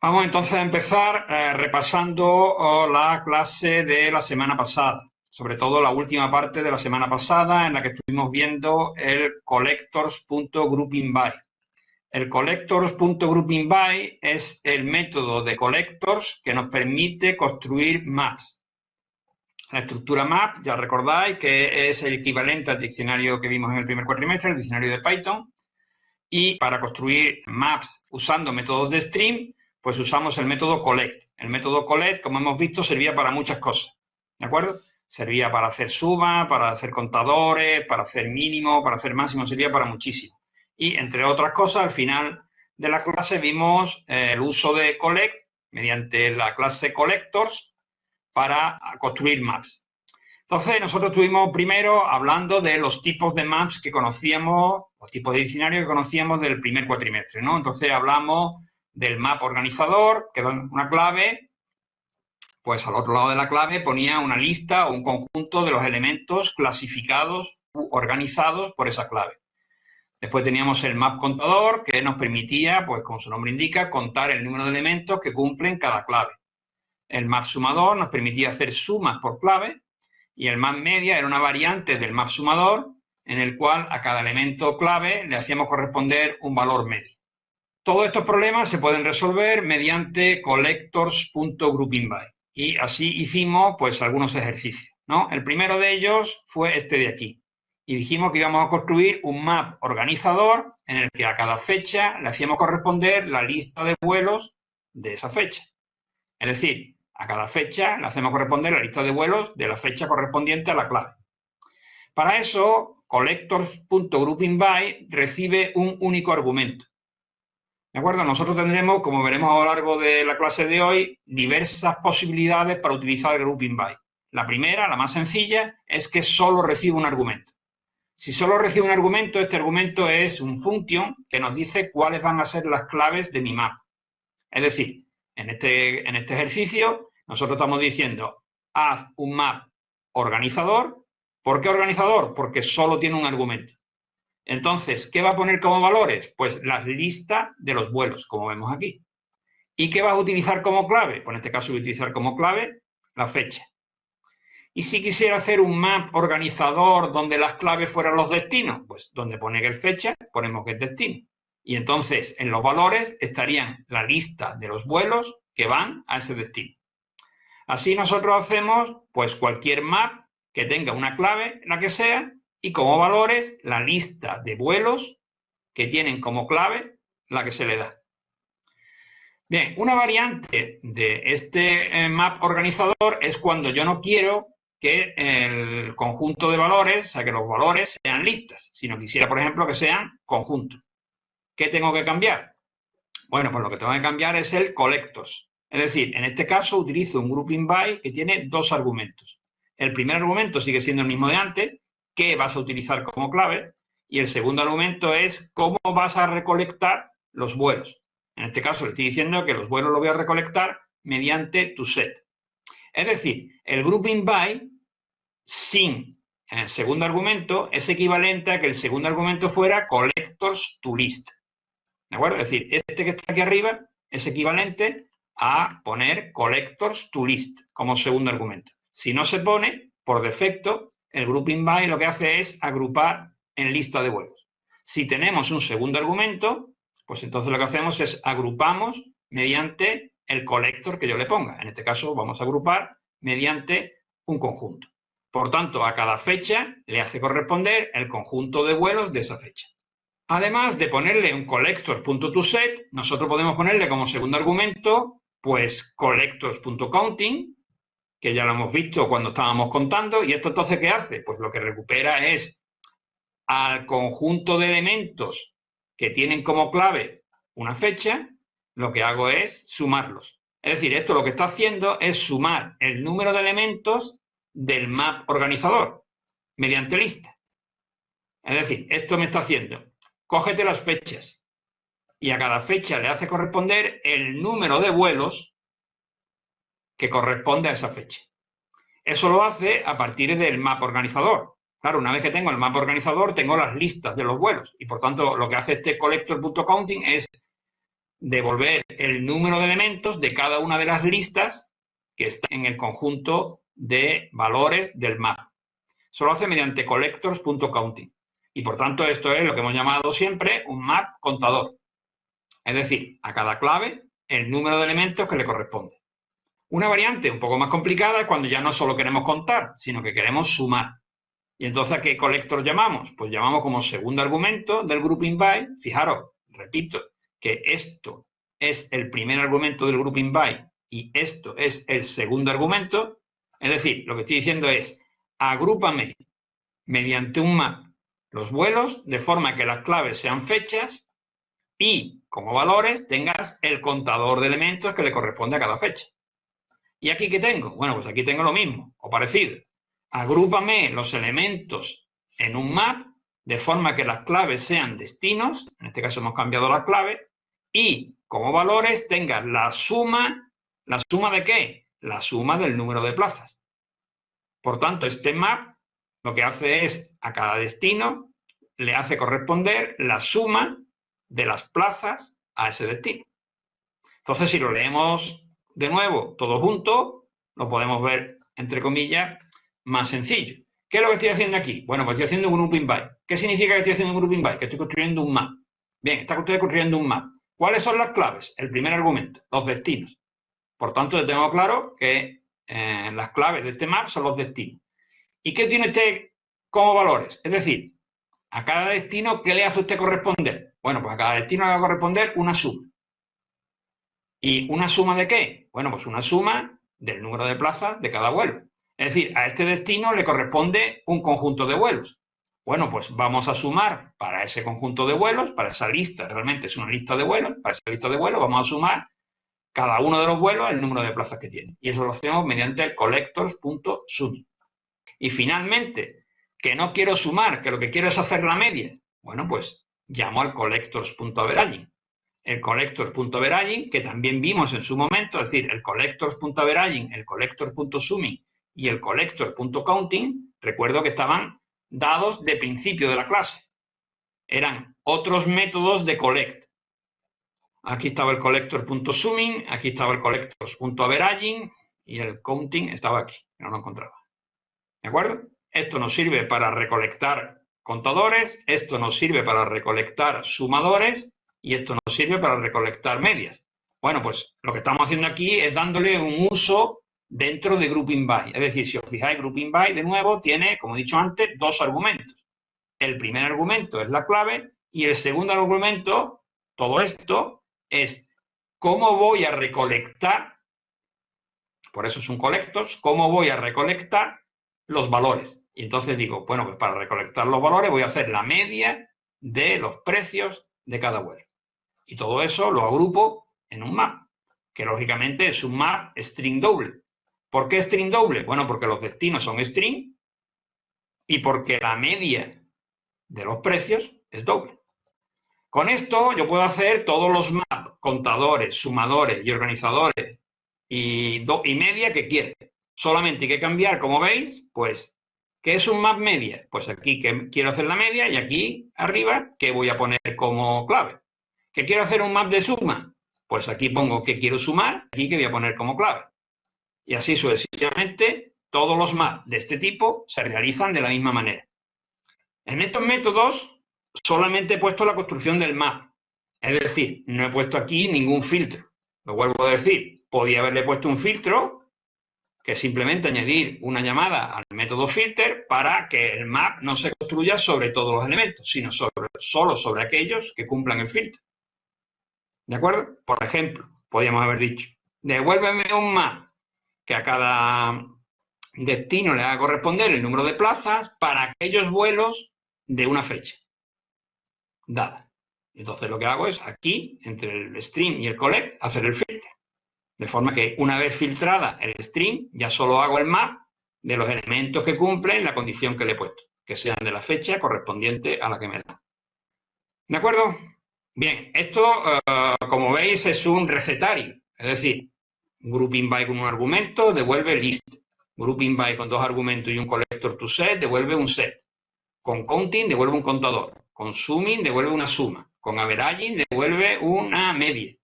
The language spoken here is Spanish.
Vamos entonces a empezar repasando la clase de la semana pasada, sobre todo la última parte de la semana pasada en la que estuvimos viendo el collectors.groupingby. El collectors.groupingby es el método de collectors que nos permite construir maps. La estructura map, ya recordáis que es el equivalente al diccionario que vimos en el primer cuatrimestre, el diccionario de Python, y para construir maps usando métodos de stream, pues usamos el método collect. El método collect, como hemos visto, servía para muchas cosas, ¿de acuerdo? Servía para hacer suma, para hacer contadores, para hacer mínimo, para hacer máximo, servía para muchísimo. Y entre otras cosas, al final de la clase vimos el uso de collect mediante la clase collectors para construir maps. Entonces, nosotros estuvimos primero hablando de los tipos de maps que conocíamos, los tipos de diccionario que conocíamos del primer cuatrimestre, ¿no? Entonces hablamos del map organizador, que da una clave, pues al otro lado de la clave ponía una lista o un conjunto de los elementos clasificados u organizados por esa clave. Después teníamos el map contador, que nos permitía, pues como su nombre indica, contar el número de elementos que cumplen cada clave. El map sumador nos permitía hacer sumas por clave. Y el map media era una variante del map sumador en el cual a cada elemento clave le hacíamos corresponder un valor medio. Todos estos problemas se pueden resolver mediante collectors.groupingby. Y así hicimos pues algunos ejercicios, ¿no? El primero de ellos fue este de aquí. Y dijimos que íbamos a construir un map organizador en el que a cada fecha le hacíamos corresponder la lista de vuelos de esa fecha. Es decir, a cada fecha le hacemos corresponder la lista de vuelos de la fecha correspondiente a la clave. Para eso, collectors.groupingby recibe un único argumento. ¿De acuerdo? Nosotros tendremos, como veremos a lo largo de la clase de hoy, diversas posibilidades para utilizar el groupingby. La primera, la más sencilla, es que solo recibe un argumento. Si solo recibe un argumento, este argumento es un function que nos dice cuáles van a ser las claves de mi map. Es decir, en este ejercicio, nosotros estamos diciendo, haz un map organizador. ¿Por qué organizador? Porque solo tiene un argumento. Entonces, ¿qué va a poner como valores? Pues las listas de los vuelos, como vemos aquí. ¿Y qué vas a utilizar como clave? Pues en este caso voy a utilizar como clave la fecha. Y si quisiera hacer un map organizador donde las claves fueran los destinos, pues donde pone que es fecha, ponemos que es destino. Y entonces en los valores estarían la lista de los vuelos que van a ese destino. Así nosotros hacemos pues cualquier map que tenga una clave, la que sea, y como valores la lista de vuelos que tienen como clave la que se le da. Bien, una variante de este map organizador es cuando yo no quiero que el conjunto de valores, o sea, que los valores sean listas, sino quisiera, por ejemplo, que sean conjuntos. ¿Qué tengo que cambiar? Bueno, pues lo que tengo que cambiar es el collectors. Es decir, en este caso utilizo un groupingby que tiene dos argumentos. El primer argumento sigue siendo el mismo de antes, qué vas a utilizar como clave, y el segundo argumento es cómo vas a recolectar los vuelos. En este caso le estoy diciendo que los vuelos los voy a recolectar mediante toSet. Es decir, el groupingby sin el segundo argumento es equivalente a que el segundo argumento fuera collectors toList. ¿De acuerdo? Es decir, este que está aquí arriba es equivalente a poner collectors toList como segundo argumento. Si no se pone, por defecto, el groupingby lo que hace es agrupar en lista de vuelos. Si tenemos un segundo argumento, pues entonces lo que hacemos es agrupamos mediante el collector que yo le ponga. En este caso vamos a agrupar mediante un conjunto. Por tanto, a cada fecha le hace corresponder el conjunto de vuelos de esa fecha. Además de ponerle un collectors.toSet, nosotros podemos ponerle como segundo argumento, pues collectors.counting, que ya lo hemos visto cuando estábamos contando, y esto entonces ¿qué hace? Pues lo que recupera es al conjunto de elementos que tienen como clave una fecha, lo que hago es sumarlos. Es decir, esto lo que está haciendo es sumar el número de elementos del map organizador mediante lista. Es decir, esto me está haciendo, cógete las fechas y a cada fecha le hace corresponder el número de vuelos que corresponde a esa fecha. Eso lo hace a partir del map organizador. Claro, una vez que tengo el mapa organizador, tengo las listas de los vuelos y por tanto lo que hace este collector.counting es devolver el número de elementos de cada una de las listas que están en el conjunto de valores del map. Eso lo hace mediante collectors.counting. Y por tanto esto es lo que hemos llamado siempre un map contador. Es decir, a cada clave el número de elementos que le corresponde. Una variante un poco más complicada es cuando ya no solo queremos contar, sino que queremos sumar. ¿Y entonces a qué collector llamamos? Pues llamamos como segundo argumento del grouping by. Fijaros, repito, que esto es el primer argumento del grouping by y esto es el segundo argumento. Es decir, lo que estoy diciendo es, agrúpame mediante un map los vuelos de forma que las claves sean fechas y como valores tengas el contador de elementos que le corresponde a cada fecha. ¿Y aquí qué tengo? Bueno, pues aquí tengo lo mismo o parecido. Agrúpame los elementos en un map de forma que las claves sean destinos, en este caso hemos cambiado las claves, y como valores tengas ¿la suma de qué? La suma del número de plazas. Por tanto, este map lo que hace es a cada destino le hace corresponder la suma de las plazas a ese destino. Entonces, si lo leemos de nuevo todo junto, lo podemos ver, entre comillas, más sencillo. ¿Qué es lo que estoy haciendo aquí? Bueno, pues estoy haciendo un grouping by. ¿Qué significa que estoy haciendo un grouping by? Que estoy construyendo un map. Bien, está usted construyendo un map. ¿Cuáles son las claves? El primer argumento, los destinos. Por tanto, yo tengo claro que las claves de este map son los destinos. ¿Y qué tiene usted como valores? Es decir, a cada destino, ¿qué le hace usted corresponder? Bueno, pues a cada destino le va a corresponder una suma. ¿Y una suma de qué? Bueno, pues una suma del número de plazas de cada vuelo. Es decir, a este destino le corresponde un conjunto de vuelos. Bueno, pues vamos a sumar para ese conjunto de vuelos, para esa lista, realmente es una lista de vuelos, para esa lista de vuelos vamos a sumar cada uno de los vuelos el número de plazas que tiene. Y eso lo hacemos mediante el collectors.summing. Y finalmente, que no quiero sumar, que lo que quiero es hacer la media. Bueno, pues llamo al collectors.averaging. El collectors.averaging, que también vimos en su momento, es decir, el collectors.averaging, el collectors.summing y el collector.counting, recuerdo que estaban dados de principio de la clase. Eran otros métodos de collect. Aquí estaba el collector.summing, aquí estaba el collectors.averaging y el counting estaba aquí, no lo encontraba. ¿De acuerdo? Esto nos sirve para recolectar contadores, esto nos sirve para recolectar sumadores y esto nos sirve para recolectar medias. Bueno, pues lo que estamos haciendo aquí es dándole un uso dentro de grouping by. Es decir, si os fijáis, grouping by de nuevo tiene, como he dicho antes, dos argumentos. El primer argumento es la clave y el segundo argumento, todo esto, es cómo voy a recolectar, por eso es un collectors, cómo voy a recolectar los valores. Y entonces digo, bueno, pues para recolectar los valores voy a hacer la media de los precios de cada vuelo. Y todo eso lo agrupo en un map, que lógicamente es un map string doble. ¿Por qué string doble? Bueno, porque los destinos son string y porque la media de los precios es doble. Con esto yo puedo hacer todos los maps, contadores, sumadores y organizadores y media que quiera. Solamente hay que cambiar, como veis, pues, ¿qué es un map media? Pues aquí que quiero hacer la media y aquí arriba, ¿qué voy a poner como clave? ¿Que quiero hacer un map de suma? Pues aquí pongo que quiero sumar, aquí que voy a poner como clave. Y así sucesivamente, todos los maps de este tipo se realizan de la misma manera. En estos métodos solamente he puesto la construcción del map. Es decir, no he puesto aquí ningún filtro. Lo vuelvo a decir, podía haberle puesto un filtro que es simplemente añadir una llamada al método filter para que el map no se construya sobre todos los elementos, sino solo sobre aquellos que cumplan el filtro. ¿De acuerdo? Por ejemplo, podríamos haber dicho, devuélveme un map que a cada destino le haga corresponder el número de plazas para aquellos vuelos de una fecha dada. Entonces lo que hago es aquí, entre el string y el collect, hacer el filter. De forma que una vez filtrada el string, ya solo hago el map de los elementos que cumplen la condición que le he puesto, que sean de la fecha correspondiente a la que me da. ¿De acuerdo? Bien, esto, como veis, es un recetario. Es decir, grouping by con un argumento devuelve list. Grouping by con dos argumentos y un collector to set devuelve un set. Con counting devuelve un contador. Con summing devuelve una suma. Con averaging devuelve una media.